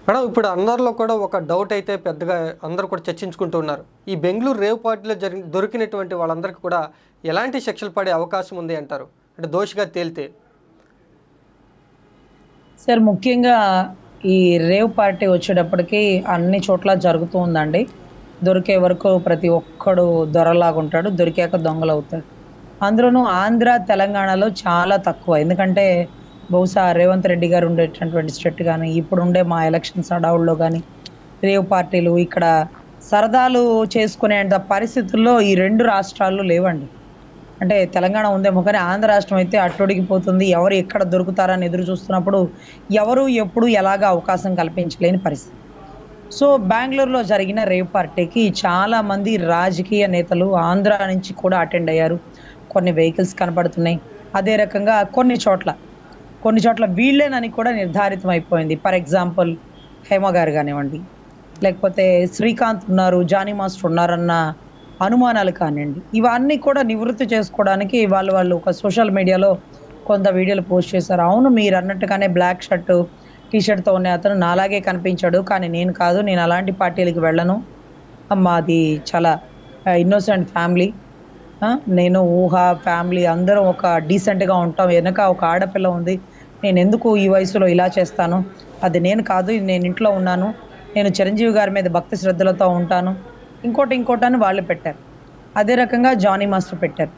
Madam ఇప్పుడు అందరిలో కూడా ఒక డౌట్ అయితే పెద్దగా అందరూ కూడా చర్చించుకుంటూ ఉన్నారు. ఈ బెంగళూరు రేవ్ పార్టీలో దొరికినటువంటి వాళ్ళందరికీ కూడా ఎలాంటి శిక్షలు పడే అవకాశం ఉంది అంటారు? అంటే దోషిగా తేలితే. సార్ ముఖ్యంగా ఈ రేవ్ పార్టీ వచ్చేటప్పటికి అన్ని చోట్ల జరుగుతూ ఉందండి. దొరికే వరకు ప్రతి ఒక్కడు దొరలాగుంటాడు. దొరికాక దొంగలవుతాడు. అందులోనూ ఆంధ్ర, తెలంగాణలో చాలా తక్కువ. ఎందుకంటే బహుశా రేవంత్ రెడ్డి గారు ఉండేటటువంటి స్టేట్ గాని, ఇప్పుడుండే మా ఎలక్షన్స్ హడావుడిలో గాని, రేవ్ పార్టీలు ఇక్కడ సరదాలు చేసుకునేంత పరిస్థితుల్లో ఈ 2 రాష్ట్రాలు లేవండి. అంటే తెలంగాణ ఉందేమో కానీ ఆంధ్ర రాష్ట్రం అయితే అట్టొడిగిపోతుంది. ఎవరు ఎక్కడ దొరుకుతారని ఎదురు చూస్తున్నప్పుడు ఎవరు ఎప్పుడు ఎలాగా అవకాశం కల్పించలేని పరిస్థితి. సో బెంగుళూరులో జరిగిన రేవ్ పార్టీకి చాలా మంది రాజకీయ నేతలు ఆంధ్ర నుంచి కూడా అటెండ్ అయ్యారు. కొన్ని వెహికల్స్ కనపడుతున్నాయి. అదే రకంగా కొన్ని చోట్ల వీళ్ళేనని కూడా నిర్ధారితం అయిపోయింది. ఫర్ ఎగ్జాంపుల్ హేమ గారు కానివ్వండి, లేకపోతే శ్రీకాంత్ ఉన్నారు, జానీ మాస్టర్ ఉన్నారన్న అనుమానాలు కానివ్వండి, ఇవన్నీ కూడా నివృత్తి చేసుకోవడానికి వాళ్ళు ఒక సోషల్ మీడియాలో కొంత వీడియోలు పోస్ట్ చేశారు. అవును, మీరు అన్నట్టుగానే బ్లాక్ షర్టు టీ షర్ట్తో ఉన్న అతను నాలాగే కనిపించాడు, కానీ నేను కాదు, నేను అలాంటి పార్టీలకు వెళ్ళను, మాది చాలా ఇన్నోసెంట్ ఫ్యామిలీ, నేను ఫ్యామిలీ అందరం ఒక డీసెంట్గా ఉంటాం, వెనక ఒక ఆడపిల్ల ఉంది, నేను ఎందుకు ఈ వయసులో ఇలా చేస్తాను, అది నేను కాదు, నేను ఇంట్లో ఉన్నాను, నేను చిరంజీవి గారి మీద భక్తి శ్రద్ధలతో ఉంటాను, ఇంకోటని వాళ్ళు పెట్టారు. అదే రకంగా జానీ మాస్టర్ పెట్టారు.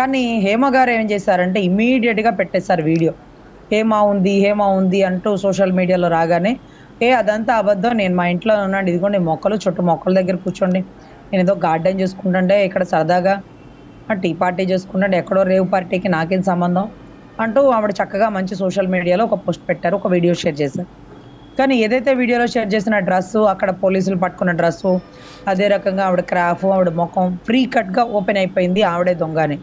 కానీ హేమ గారు ఏం చేశారంటే ఇమ్మీడియట్గా పెట్టేశారు వీడియో. హేమ ఉంది అంటూ సోషల్ మీడియాలో రాగానే, అదంతా అబద్ధం, నేను మా ఇంట్లో ఉన్నాను, ఇదిగోండి మొక్కలు, చుట్టూ మొక్కల దగ్గర కూర్చోండి, నేను ఏదో గార్డెన్ చేసుకుంటుంటే ఇక్కడ సరదాగా టీ పార్టీ చేసుకుంటుంటే ఎక్కడో రేవ్ పార్టీకి నాకేం సంబంధం అంటూ ఆవిడ చక్కగా మంచి సోషల్ మీడియాలో ఒక పోస్ట్ పెట్టారు, ఒక వీడియో షేర్ చేశారు. కానీ ఏదైతే వీడియోలో షేర్ చేసిన డ్రెస్సు, అక్కడ పోలీసులు పట్టుకున్న డ్రెస్సు, అదే రకంగా ఆవిడ క్రాఫ్, ఆవిడ ముఖం ఫ్రీ కట్గా ఓపెన్ అయిపోయింది, ఆవిడే దొంగని,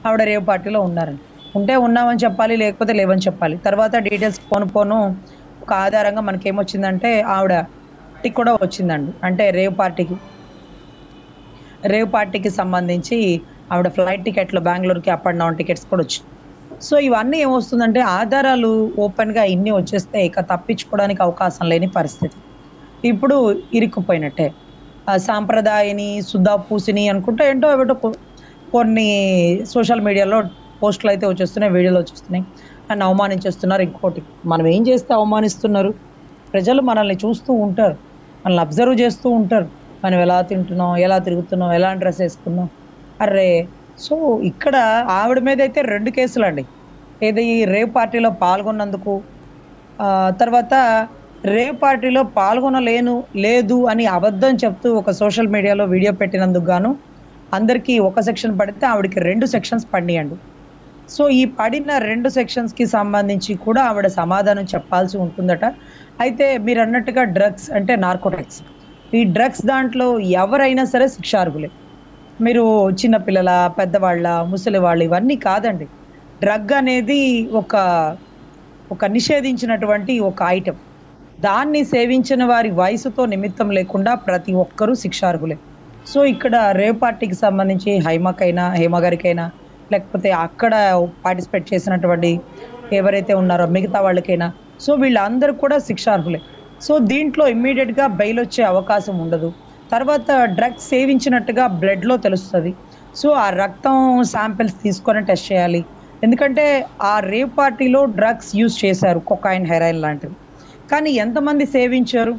ఆవిడ రేవ్ పార్టీలో ఉన్నారని. ఉంటే ఉన్నామని చెప్పాలి, లేకపోతే లేవని చెప్పాలి. తర్వాత డీటెయిల్స్ పోను ఒక ఆధారంగా మనకేమొచ్చిందంటే ఆవిడ టిక్ కూడా వచ్చిందండి. అంటే రేవ్ పార్టీకి సంబంధించి ఆవిడ ఫ్లైట్ టికెట్లు బెంగళూరుకి అప్ అండ్ డౌన్ టికెట్స్ కూడా వచ్చాయి. సో ఇవన్నీ ఏమొస్తుందంటే ఆధారాలు ఓపెన్గా ఇన్ని వచ్చేస్తే ఇక తప్పించుకోవడానికి అవకాశం లేని పరిస్థితి. ఇప్పుడు ఇరుక్కుపోయినట్టే. సాంప్రదాయని, సుధా పూసిని అనుకుంటే ఏంటో కొన్ని సోషల్ మీడియాలో పోస్టులు అయితే వచ్చేస్తున్నాయి, వీడియోలు వచ్చేస్తున్నాయి, నన్ను అవమానించేస్తున్నారు. ఇంకోటి, మనం ఏం చేస్తే అవమానిస్తున్నారు? ప్రజలు మనల్ని చూస్తూ ఉంటారు, మనల్ని అబ్జర్వ్ చేస్తూ ఉంటారు, మనం ఎలా తింటున్నాం, ఎలా తిరుగుతున్నాం, ఎలా డ్రెస్ వేసుకున్నాం. అర్రే, సో ఇక్కడ ఆవిడ మీద అయితే 2 కేసులు అండి. ఏది రేవ్ పార్టీలో పాల్గొన్నందుకు, తర్వాత రేవ్ పార్టీలో లేదు అని అబద్ధం చెప్తూ ఒక సోషల్ మీడియాలో వీడియో పెట్టినందుకు గాను అందరికీ ఒక సెక్షన్ పడితే ఆవిడకి 2 సెక్షన్స్ పడినాయండి. సో ఈ పడిన 2 సెక్షన్స్కి సంబంధించి కూడా ఆవిడ సమాధానం చెప్పాల్సి ఉంటుందట. అయితే మీరు అన్నట్టుగా డ్రగ్స్ అంటే నార్కోటిక్స్, ఈ డ్రగ్స్ దాంట్లో ఎవరైనా సరే శిక్షార్హులే. మీరు చిన్నపిల్లల, పెద్దవాళ్ళ, ముసలి వాళ్ళు ఇవన్నీ కాదండి. డ్రగ్ అనేది ఒక నిషేధించినటువంటి ఒక ఐటెం. దాన్ని సేవించిన వారి వయసుతో నిమిత్తం లేకుండా ప్రతి ఒక్కరూ శిక్షార్హులే. సో ఇక్కడ రేవ్ పార్టీకి సంబంధించి హేమ గారికైనా, లేకపోతే అక్కడ పార్టిసిపేట్ చేసినటువంటి ఎవరైతే ఉన్నారో మిగతా వాళ్ళకైనా, సో వీళ్ళందరూ కూడా శిక్షార్హులే. సో దీంట్లో ఇమ్మీడియట్గా బెయిల్ వచ్చే అవకాశం ఉండదు. తర్వాత డ్రగ్స్ సేవించినట్టుగా బ్లడ్లో తెలుస్తుంది. సో ఆ రక్తం శాంపిల్స్ తీసుకొని టెస్ట్ చేయాలి. ఎందుకంటే ఆ రేవ్ పార్టీలో డ్రగ్స్ యూజ్ చేశారు, కొకైన్, హెరాయిన్ లాంటివి. కానీ ఎంతమంది సేవించారు,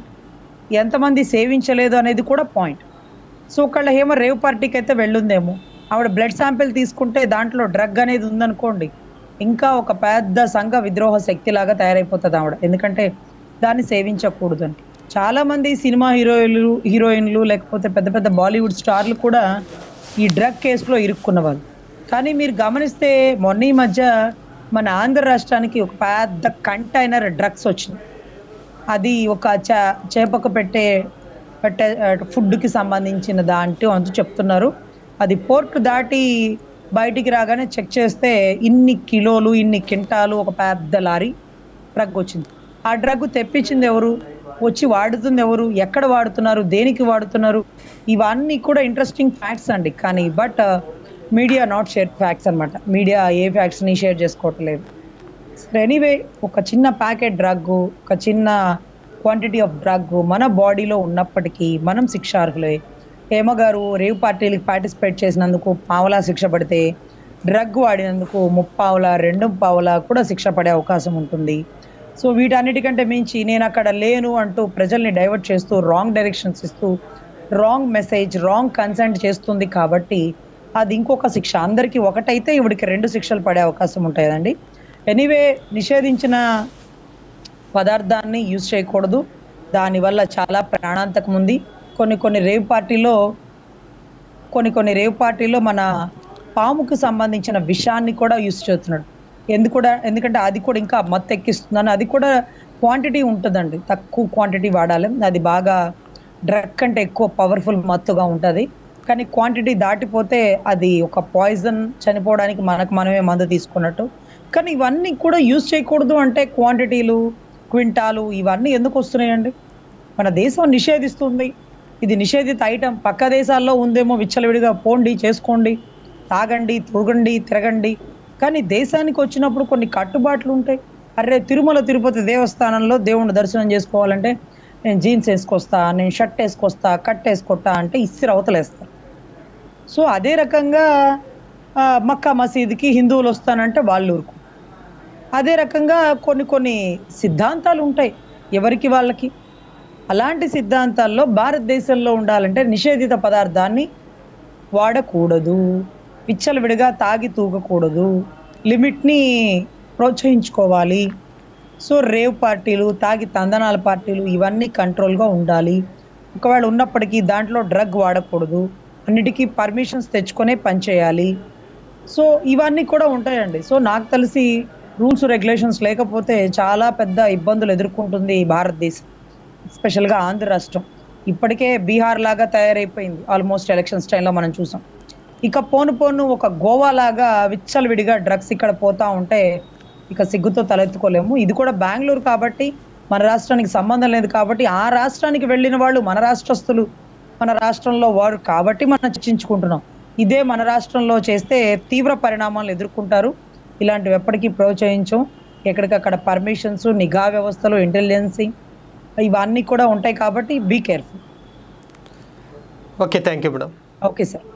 ఎంతమంది సేవించలేదు అనేది కూడా పాయింట్. సో ఒకళ్ళ హేమ రేవ్ పార్టీకి అయితే వెళ్ళుందేమో, ఆవిడ బ్లడ్ శాంపిల్ తీసుకుంటే దాంట్లో డ్రగ్ అనేది ఉందనుకోండి, ఇంకా ఒక పెద్ద సంఘ విద్రోహ శక్తిలాగా తయారైపోతుంది ఆవిడ. ఎందుకంటే దాన్ని సేవించకూడదని. చాలామంది సినిమా హీరోయిన్లు లేకపోతే పెద్ద పెద్ద బాలీవుడ్ స్టార్లు కూడా ఈ డ్రగ్ కేసులో ఇరుక్కున్న వాళ్ళు. కానీ మీరు గమనిస్తే మొన్న ఈ మధ్య మన ఆంధ్ర రాష్ట్రానికి ఒక పెద్ద కంటైనర్ డ్రగ్స్ వచ్చింది. అది ఒక చేపకు పెట్టే ఫుడ్కి సంబంధించిన అంటూ చెప్తున్నారు. అది పోర్ట్ దాటి బయటికి రాగానే చెక్ చేస్తే ఇన్ని కిలోలు, ఇన్ని కింటాలు, ఒక పెద్ద లారీ డ్రగ్ వచ్చింది. ఆ డ్రగ్ తెప్పించింది ఎవరు, వచ్చి వాడుతుంది ఎవరు, ఎక్కడ వాడుతున్నారు, దేనికి వాడుతున్నారు, ఇవన్నీ కూడా ఇంట్రెస్టింగ్ ఫ్యాక్ట్స్ అండి. కానీ but media not share facts అనమాట. మీడియా ఏ ఫ్యాక్ట్స్ని షేర్ చేసుకోవట్లేదు. ఎనీవే, ఒక చిన్న ప్యాకెట్ డ్రగ్, ఒక చిన్న క్వాంటిటీ ఆఫ్ డ్రగ్ మన బాడీలో ఉన్నప్పటికీ మనం శిక్షార్హులే. హేమ గారు రేవ్ పార్టీలకు పార్టిసిపేట్ చేసినందుకు పావలా శిక్ష పడితే, డ్రగ్ వాడినందుకు ముప్పావలా, 2 పావలా కూడా శిక్ష పడే అవకాశం ఉంటుంది. సో వీటన్నిటికంటే మించి నేను అక్కడ లేను అంటూ ప్రజల్ని డైవర్ట్ చేస్తూ, రాంగ్ డైరెక్షన్స్ ఇస్తూ, రాంగ్ మెసేజ్, రాంగ్ కన్సెంట్ చేస్తుంది కాబట్టి అది ఇంకొక శిక్ష. అందరికీ ఒకటైతే ఈవిడికి 2 శిక్షలు పడే అవకాశం ఉంటాయండి. ఎనీవే, నిషేధించిన పదార్థాన్ని యూజ్ చేయకూడదు. దానివల్ల చాలా ప్రాణాంతకం ఉంది. కొన్ని రేవ్ పార్టీలో మన పాముకు సంబంధించిన విషాన్ని కూడా యూజ్ చేస్తున్నాడు. ఎందుకంటే అది కూడా ఇంకా మత్తు ఎక్కిస్తుందని, అది కూడా క్వాంటిటీ ఉంటుందండి, తక్కువ క్వాంటిటీ వాడాలి. అది బాగా డ్రగ్ కంటే ఎక్కువ పవర్ఫుల్ మత్తుగా ఉంటుంది. కానీ క్వాంటిటీ దాటిపోతే అది ఒక పాయిజన్, చనిపోవడానికి మనమే మందు తీసుకున్నట్టు. కానీ ఇవన్నీ కూడా యూజ్ చేయకూడదు అంటే క్వాంటిటీలు, క్వింటాలు ఇవన్నీ ఎందుకు వస్తున్నాయండి? మన దేశం నిషేధిస్తుంది. ఇది నిషేధిత ఐటమ్. పక్క దేశాల్లో ఉందేమో విచ్చలవిడిగా పోండి, చేసుకోండి, తాగండి, తురగండి, తిరగండి. కానీ దేశానికి వచ్చినప్పుడు కొన్ని కట్టుబాట్లు ఉంటాయి. అరే, తిరుమల తిరుపతి దేవస్థానంలో దేవుణ్ణి దర్శనం చేసుకోవాలంటే నేను జీన్స్ వేసుకొస్తా, నేను షర్ట్ వేసుకొస్తా, కట్ వేసుకొట్టా అంటే ఇస్సిరి అవతలేస్తారు. సో అదే రకంగా మక్కా మసీదుకి హిందువులు వస్తానంటే వాళ్ళు ఊరుకు. అదే రకంగా కొన్ని సిద్ధాంతాలు ఉంటాయి ఎవరికి వాళ్ళకి. అలాంటి సిద్ధాంతాల్లో భారతదేశంలో ఉండాలంటే నిషేధిత పదార్థాన్ని వాడకూడదు, విచ్చలవిడిగా తాగి తూగకూడదు, లిమిట్ని ప్రోత్సహించుకోవాలి. సో రేవ్ పార్టీలు, తాగి తందనాల పార్టీలు ఇవన్నీ కంట్రోల్గా ఉండాలి. ఒకవేళ ఉన్నప్పటికీ దాంట్లో డ్రగ్ వాడకూడదు, అన్నిటికీ పర్మిషన్స్ తెచ్చుకొనే పనిచేయాలి. సో ఇవన్నీ కూడా ఉంటాయండి. సో నాకు తెలిసి రూల్స్ రెగ్యులేషన్స్ లేకపోతే చాలా పెద్ద ఇబ్బందులు ఎదుర్కొంటుంది ఈ భారతదేశం, ఎస్పెషల్గా ఆంధ్ర రాష్ట్రం. ఇప్పటికే బీహార్ లాగా తయారైపోయింది ఆల్మోస్ట్ ఎలక్షన్స్ టైంలో మనం చూసాం. ఇక పోను ఒక గోవా లాగా విచ్చలవిడిగా డ్రగ్స్ ఇక్కడ పోతా ఉంటే ఇక సిగ్గుతో తలెత్తుకోలేము. ఇది కూడా బెంగళూరు కాబట్టి మన రాష్ట్రానికి సంబంధం లేదు కాబట్టి, ఆ రాష్ట్రానికి వెళ్ళిన వాళ్ళు మన రాష్ట్రస్తులు, మన రాష్ట్రంలో వారు కాబట్టి మనం చర్చించుకుంటున్నాం. ఇదే మన రాష్ట్రంలో చేస్తే తీవ్ర పరిణామాలు ఎదుర్కొంటారు. ఇలాంటివి ఎప్పటికీ ప్రోత్సహించం. ఎక్కడికక్కడ పర్మిషన్స్, నిఘా వ్యవస్థలు, ఇంటెలిజెన్సీ ఇవన్నీ కూడా ఉంటాయి కాబట్టి be careful. Okay, thank you madam. Okay sir.